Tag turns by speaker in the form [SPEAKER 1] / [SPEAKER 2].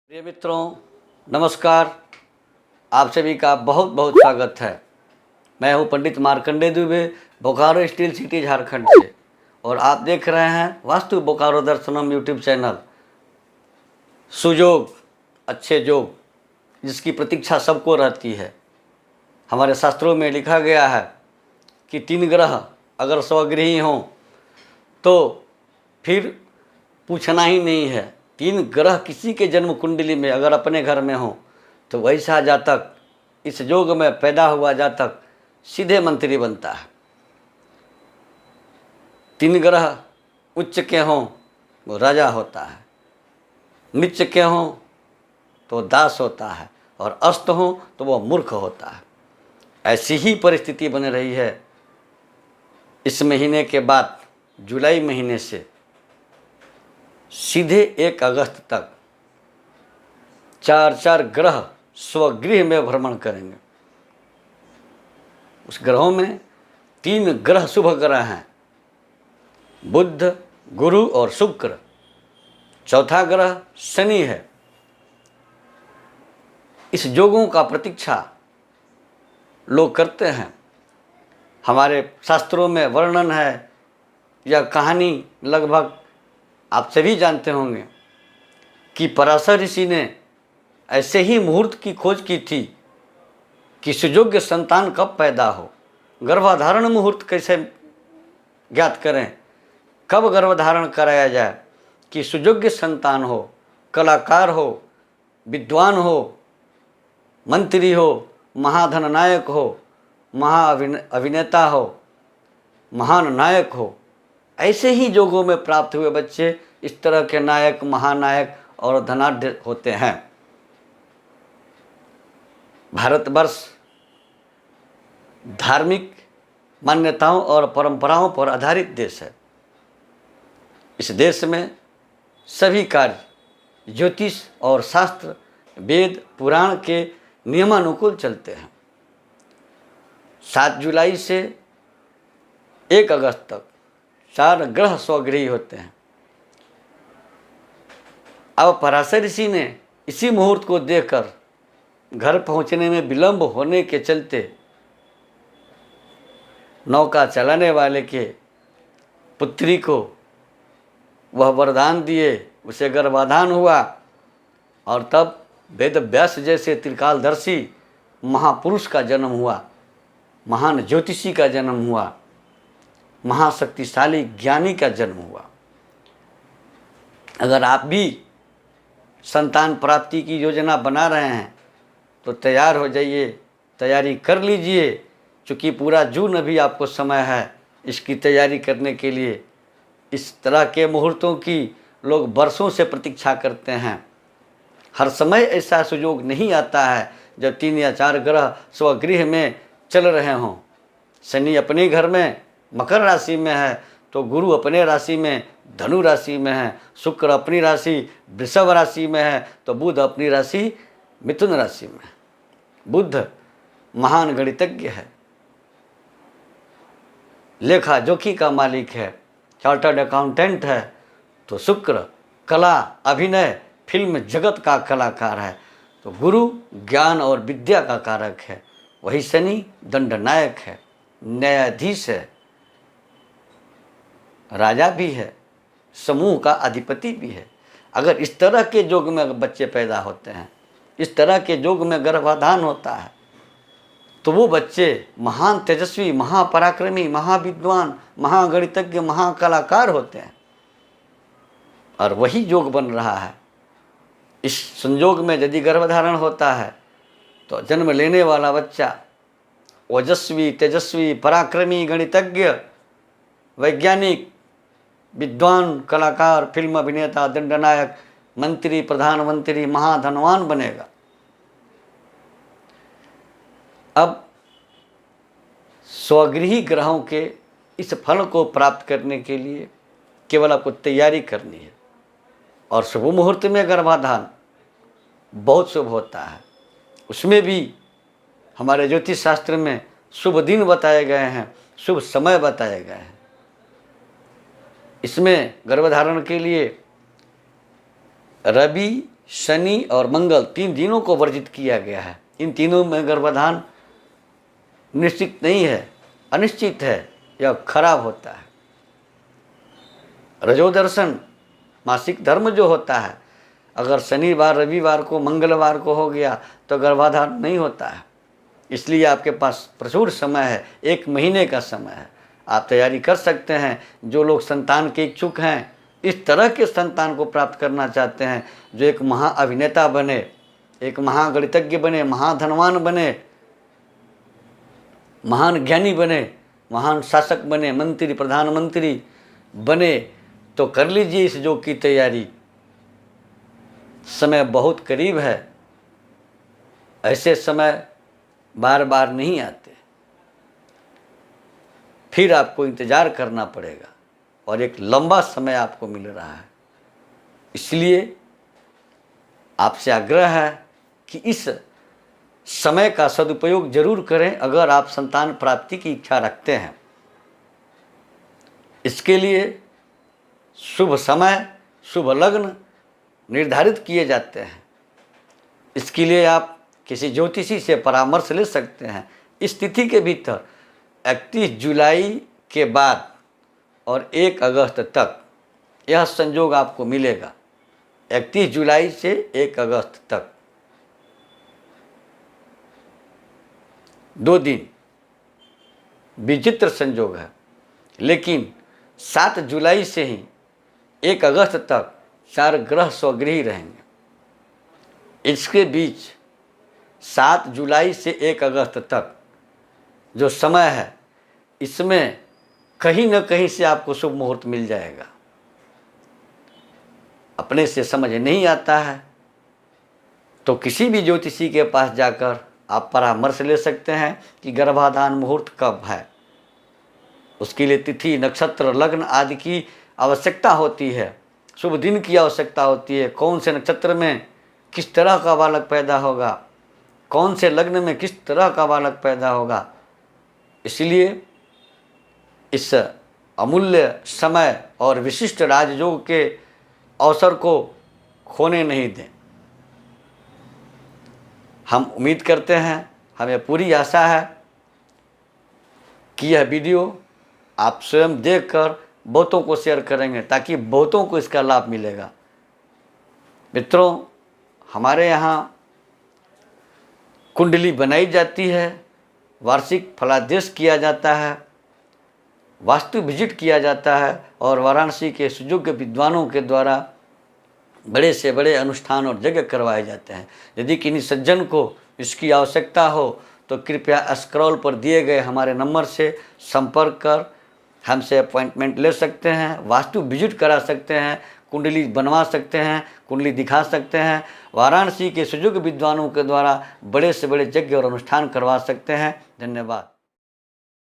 [SPEAKER 1] प्रिय मित्रों, नमस्कार। आप सभी का बहुत बहुत स्वागत है। मैं हूं पंडित मार्कंडेय दुबे, बोकारो स्टील सिटी झारखंड से, और आप देख रहे हैं वास्तु बोकारो दर्शनम यूट्यूब चैनल। सुयोग, अच्छे योग, जिसकी प्रतीक्षा सबको रहती है। हमारे शास्त्रों में लिखा गया है कि 3 ग्रह अगर स्वगृही हों तो फिर पूछना ही नहीं है। 3 ग्रह किसी के जन्म कुंडली में अगर अपने घर में हो तो वैसा जातक, इस योग में पैदा हुआ जातक सीधे मंत्री बनता है। 3 ग्रह उच्च के हों वो राजा होता है, नीच के हों तो दास होता है, और अस्त हों तो वो मूर्ख होता है। ऐसी ही परिस्थिति बन रही है इस महीने के बाद, जुलाई महीने से सीधे 1 अगस्त तक 4 ग्रह स्वगृह में भ्रमण करेंगे। उस ग्रहों में 3 ग्रह शुभ ग्रह हैं, बुध, गुरु और शुक्र। चौथा ग्रह शनि है। इस योगों का प्रतीक्षा लोग करते हैं। हमारे शास्त्रों में वर्णन है, यह कहानी लगभग आप सभी जानते होंगे कि पराशर ऋषि ने ऐसे ही मुहूर्त की खोज की थी कि सुयोग्य संतान कब पैदा हो। गर्भधारण मुहूर्त कैसे ज्ञात करें, कब गर्भधारण कराया जाए कि सुयोग्य संतान हो, कलाकार हो, विद्वान हो, मंत्री हो, महाधन नायक हो, अभिनेता हो, महान नायक हो। ऐसे ही योगों में प्राप्त हुए बच्चे इस तरह के नायक, महानायक और धनाढ्य होते हैं। भारतवर्ष धार्मिक मान्यताओं और परंपराओं पर आधारित देश है। इस देश में सभी कार्य ज्योतिष और शास्त्र, वेद, पुराण के नियमानुकूल चलते हैं। 7 जुलाई से 1 अगस्त तक 4 ग्रह स्वगृही होते हैं। अब पराशर ऋषि ने इसी मुहूर्त को देखकर घर पहुंचने में विलंब होने के चलते नौका चलाने वाले के पुत्री को वह वरदान दिए, उसे गर्भाधान हुआ, और तब वेद व्यास जैसे त्रिकालदर्शी महापुरुष का जन्म हुआ, महान ज्योतिषी का जन्म हुआ, महाशक्तिशाली ज्ञानी का जन्म हुआ। अगर आप भी संतान प्राप्ति की योजना बना रहे हैं तो तैयार हो जाइए, तैयारी कर लीजिए, क्योंकि पूरा जून अभी आपको समय है इसकी तैयारी करने के लिए। इस तरह के मुहूर्तों की लोग वर्षों से प्रतीक्षा करते हैं। हर समय ऐसा सुयोग नहीं आता है जब 3 या 4 ग्रह स्वगृह में चल रहे हों। शनि अपने घर में मकर राशि में है तो गुरु अपने राशि में धनु राशि में है, शुक्र अपनी राशि वृषभ राशि में है तो बुध अपनी राशि मिथुन राशि में है। बुध महान गणितज्ञ है, लेखा जोखी का मालिक है, चार्टर्ड अकाउंटेंट है, तो शुक्र कला, अभिनय, फिल्म जगत का कलाकार है, तो गुरु ज्ञान और विद्या का कारक है। वही शनि दंडनायक है, न्यायाधीश है, राजा भी है, समूह का अधिपति भी है। अगर इस तरह के योग में बच्चे पैदा होते हैं, इस तरह के योग में गर्भाधान होता है, तो वो बच्चे महान तेजस्वी, महापराक्रमी, महाविद्वान, महागणितज्ञ, महाकलाकार होते हैं। और वही योग बन रहा है। इस संयोग में यदि गर्भधारण होता है तो जन्म लेने वाला बच्चा ओजस्वी, तेजस्वी, पराक्रमी, गणितज्ञ, वैज्ञानिक, विद्वान, कलाकार, फिल्म अभिनेता, दंडनायक, मंत्री, प्रधानमंत्री, महाधनवान बनेगा। अब स्वगृही ग्रहों के इस फल को प्राप्त करने के लिए केवल आपको तैयारी करनी है, और शुभ मुहूर्त में गर्भाधान बहुत शुभ होता है। उसमें भी हमारे ज्योतिष शास्त्र में शुभ दिन बताए गए हैं, शुभ समय बताए गए हैं। इसमें गर्भधारण के लिए रवि, शनि और मंगल 3 दिनों को वर्जित किया गया है। इन तीनों में गर्भाधान निश्चित नहीं है, अनिश्चित है, यह खराब होता है। रजोदर्शन मासिक धर्म जो होता है, अगर शनिवार रविवार को मंगलवार को हो गया तो गर्भाधान नहीं होता है। इसलिए आपके पास प्रचुर समय है, 1 महीने का समय है, आप तैयारी कर सकते हैं। जो लोग संतान के इच्छुक हैं, इस तरह के संतान को प्राप्त करना चाहते हैं जो एक महाअभिनेता बने, एक महागणितज्ञ बने, महाधनवान बने, महान ज्ञानी बने, महान शासक बने, मंत्री प्रधानमंत्री बने, तो कर लीजिए इस योग की तैयारी। समय बहुत करीब है, ऐसे समय बार बार नहीं आते, फिर आपको इंतज़ार करना पड़ेगा और एक लंबा समय आपको मिल रहा है। इसलिए आपसे आग्रह है कि इस समय का सदुपयोग जरूर करें अगर आप संतान प्राप्ति की इच्छा रखते हैं। इसके लिए शुभ समय, शुभ लग्न निर्धारित किए जाते हैं। इसके लिए आप किसी ज्योतिषी से परामर्श ले सकते हैं। इस तिथि के भीतर 31 जुलाई के बाद और 1 अगस्त तक यह संयोग आपको मिलेगा। 31 जुलाई से 1 अगस्त तक 2 दिन विचित्र संयोग है, लेकिन 7 जुलाई से ही 1 अगस्त तक 4 ग्रह स्वगृही रहेंगे। इसके बीच 7 जुलाई से 1 अगस्त तक जो समय है, इसमें कहीं न कहीं से आपको शुभ मुहूर्त मिल जाएगा। अपने से समझ नहीं आता है तो किसी भी ज्योतिषी के पास जाकर आप परामर्श ले सकते हैं कि गर्भाधान मुहूर्त कब है। उसके लिए तिथि, नक्षत्र, लग्न आदि की आवश्यकता होती है, शुभ दिन की आवश्यकता होती है। कौन से नक्षत्र में किस तरह का बालक पैदा होगा, कौन से लग्न में किस तरह का बालक पैदा होगा। इसलिए इस अमूल्य समय और विशिष्ट राजयोग के अवसर को खोने नहीं दें। हम उम्मीद करते हैं, हमें पूरी आशा है कि यह वीडियो आप स्वयं देखकर बहुतों को शेयर करेंगे ताकि बहुतों को इसका लाभ मिलेगा। मित्रों, हमारे यहाँ कुंडली बनाई जाती है, वार्षिक फलादेश किया जाता है, वास्तु विजिट किया जाता है और वाराणसी के सुयोग्य विद्वानों के द्वारा बड़े से बड़े अनुष्ठान और यज्ञ करवाए जाते हैं। यदि किन्हीं सज्जन को इसकी आवश्यकता हो तो कृपया स्क्रॉल पर दिए गए हमारे नंबर से संपर्क कर हमसे अपॉइंटमेंट ले सकते हैं, वास्तु विजिट करा सकते हैं, कुंडली बनवा सकते हैं, कुंडली दिखा सकते हैं। वाराणसी के सुयोग्य विद्वानों के द्वारा बड़े से बड़े यज्ञ और अनुष्ठान करवा सकते हैं। धन्यवाद।